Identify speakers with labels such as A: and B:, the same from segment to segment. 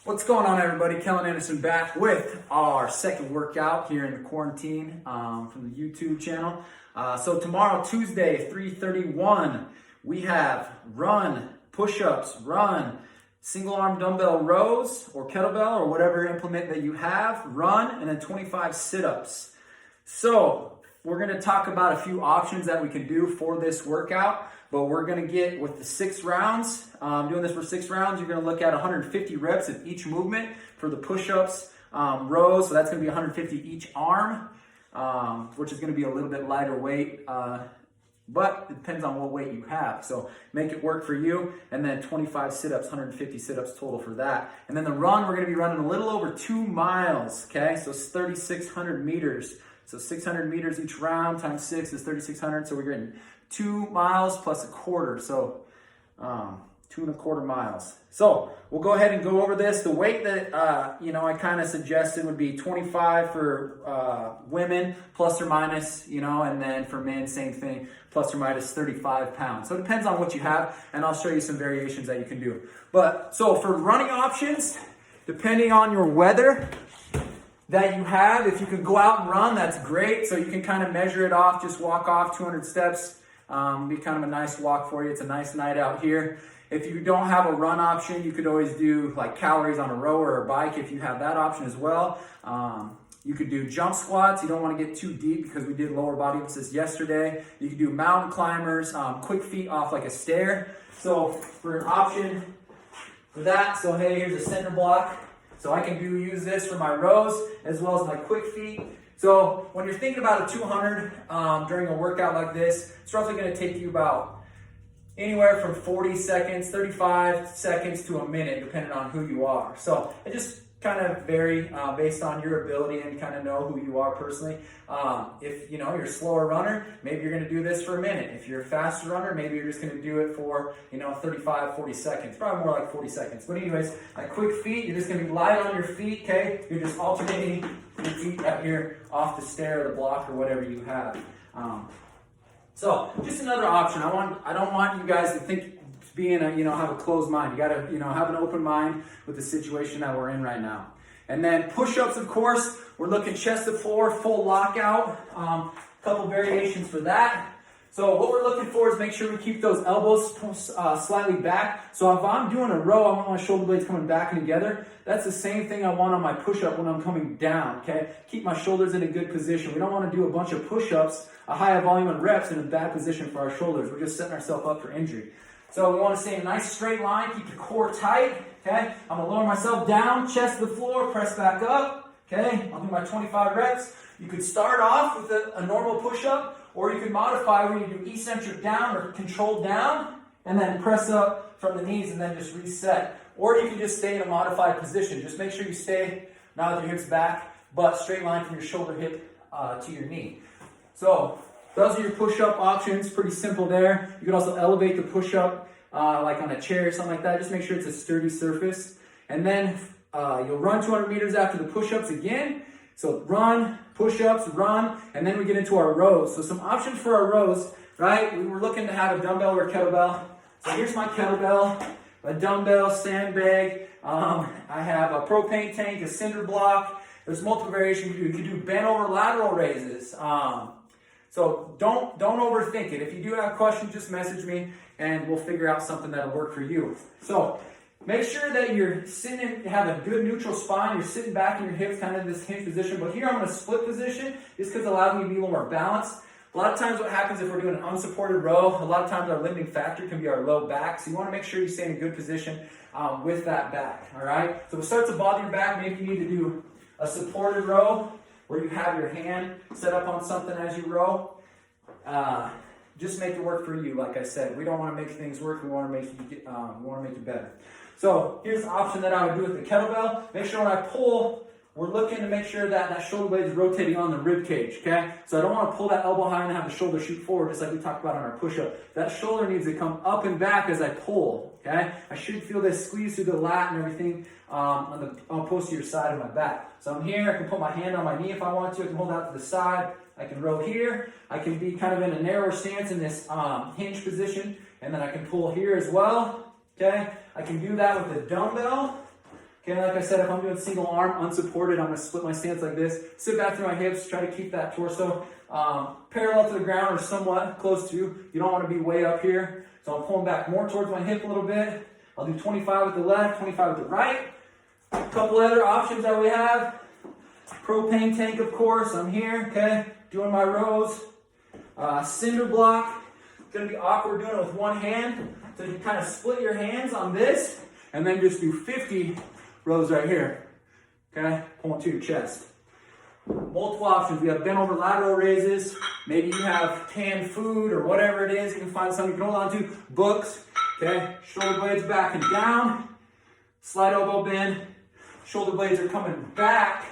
A: What's going on, everybody? Kellen Anderson back with our second workout here in the quarantine from the YouTube channel. So tomorrow, Tuesday, 3:31, we have run, push-ups, run, single arm dumbbell rows or kettlebell or whatever implement that you have, run, and then 25 sit-ups. So we're going to talk about a few options that we can do for this workout, but we're going to get with the 6 rounds. Doing this for 6 rounds, you're going to look at 150 reps of each movement for the push-ups, rows. So that's going to be 150 each arm, which is going to be a little bit lighter weight, but it depends on what weight you have. So make it work for you. And then 25 sit-ups, 150 sit-ups total for that. And then the run, we're going to be running a little over 2 miles. Okay, so it's 3,600 meters. So 600 meters each round times 6 is 3,600. So we're getting 2 miles plus a quarter. So 2.25 miles. So we'll go ahead and go over this. The weight that I kind of suggested would be 25 for women, plus or minus, and then for men, same thing, plus or minus 35 pounds. So it depends on what you have, and I'll show you some variations that you can do. But so for running options, depending on your weather that you have, if you can go out and run, that's great. So you can kind of measure it off, just walk off 200 steps. Be kind of a nice walk for you. It's a nice night out here. If you don't have a run option, you could always do like calories on a row or a bike if you have that option as well. You could do jump squats. You don't want to get too deep because we did lower body emphasis yesterday. You could do mountain climbers, quick feet off like a stair. So for an option for that, so hey, here's a center block. So I can use this for my rows as well as my quick feet. So when you're thinking about a 200 during a workout like this, it's roughly going to take you about anywhere from 40 seconds, 35 seconds to a minute, depending on who you are. So it just kind of vary based on your ability and kind of know who you are personally. If you're a slower runner, maybe you're going to do this for a minute. If you're a faster runner, maybe you're just going to do it for 35, 40 seconds, probably more like 40 seconds. But anyways, like quick feet, you're just going to be light on your feet. Okay, you're just alternating your feet out here off the stair or the block or whatever you have. So just another option. I don't want you guys to think have a closed mind. You got to have an open mind with the situation that we're in right now. And then push-ups, of course, we're looking chest to floor, full lockout. Couple variations for that. So what we're looking for is make sure we keep those elbows slightly back. So if I'm doing a row, I want my shoulder blades coming back and together. That's the same thing I want on my push-up when I'm coming down, okay? Keep my shoulders in a good position. We don't want to do a bunch of push-ups, a high volume and reps in a bad position for our shoulders. We're just setting ourselves up for injury. So we want to stay in a nice straight line, keep the core tight, okay? I'm going to lower myself down, chest to the floor, press back up, okay? I'll do my 25 reps. You could start off with a normal push-up, or you could modify where you do eccentric down or controlled down, and then press up from the knees and then just reset. Or you can just stay in a modified position. Just make sure you stay, now with your hips back, but straight line from your shoulder hip to your knee. So those are your push-up options, pretty simple there. You can also elevate the push-up like on a chair or something like that. Just make sure it's a sturdy surface. And then you'll run 200 meters after the push-ups again. So run, push-ups, run, and then we get into our rows. So some options for our rows, right? We were looking to have a dumbbell or a kettlebell. So here's my kettlebell, a dumbbell, sandbag. I have a propane tank, a cinder block. There's multiple variations you can do. You can do bent over lateral raises. So don't overthink it. If you do have questions, just message me and we'll figure out something that'll work for you. So make sure that you're sitting, have a good neutral spine. You're sitting back in your hips, kind of this hinge position. But here I'm in a split position just because it allows me to be a little more balanced. A lot of times what happens if we're doing an unsupported row, a lot of times our limiting factor can be our low back. So you want to make sure you stay in a good position with that back, all right? So if it starts to bother your back, maybe you need to do a supported row where you have your hand set up on something as you row. Just make it work for you. Like I said, we don't want to make things work. We want to make it better. So here's the option that I would do with the kettlebell. Make sure when I pull, we're looking to make sure that shoulder blade is rotating on the rib cage, okay? So I don't want to pull that elbow high and have the shoulder shoot forward, just like we talked about on our push-up. That shoulder needs to come up and back as I pull, okay? I should feel this squeeze through the lat and everything on the posterior side of my back. So I'm here. I can put my hand on my knee if I want to. I can hold out to the side. I can row here. I can be kind of in a narrower stance in this hinge position, and then I can pull here as well, okay? I can do that with a dumbbell. Okay, like I said, if I'm doing single arm, unsupported, I'm gonna split my stance like this. Sit back through my hips, try to keep that torso parallel to the ground or somewhat close to. You don't wanna be way up here. So I'm pulling back more towards my hip a little bit. I'll do 25 with the left, 25 with the right. A couple other options that we have. Propane tank, of course, I'm here, okay? Doing my rows. Cinder block. It's gonna be awkward doing it with one hand. So you kind of split your hands on this and then just do 50 rows right here, okay? Pulling to your chest. Multiple options. We have bent over lateral raises. Maybe you have canned food or whatever it is. You can find something you can hold on to. Books, okay? Shoulder blades back and down. Slight elbow bend. Shoulder blades are coming back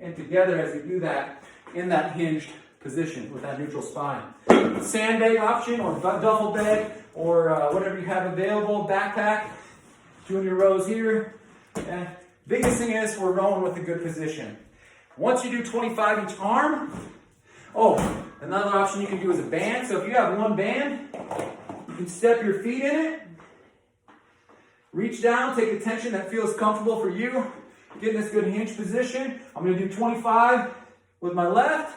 A: and together as you do that in that hinged position with that neutral spine. Sandbag option or duffel bag or whatever you have available, backpack. Doing your rows here. Okay. Biggest thing is we're rowing with a good position. Once you do 25 each arm, another option you can do is a band. So if you have one band, you can step your feet in it, reach down, take a tension that feels comfortable for you, get in this good hinge position. I'm going to do 25 with my left,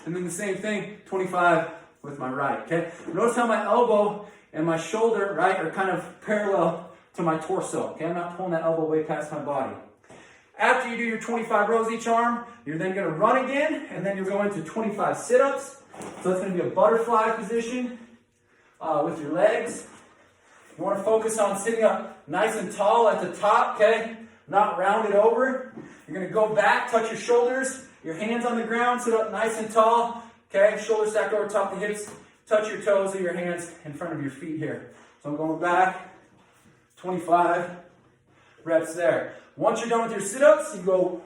A: and then the same thing, 25 with my right, okay? Notice how my elbow and my shoulder, right, are kind of parallel to my torso, okay? I'm not pulling that elbow way past my body. After you do your 25 rows each arm, you're then going to run again, and then you're going to 25 sit-ups. So it's going to be a butterfly position with your legs. You want to focus on sitting up nice and tall at the top, okay? Not rounded over. You're going to go back, touch your shoulders, your hands on the ground, sit up nice and tall, okay? Shoulders stacked over top the hips, touch your toes or your hands in front of your feet here. So I'm going back, 25 reps there. Once you're done with your sit-ups, you go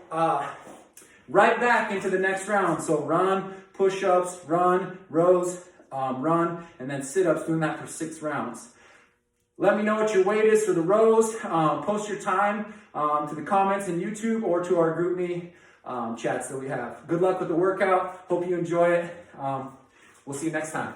A: right back into the next round. So run, push-ups, run, rows, run, and then sit-ups, doing that for 6 rounds. Let me know what your weight is for the rows. Post your time to the comments in YouTube or to our GroupMe chats that we have. Good luck with the workout. Hope you enjoy it. We'll see you next time.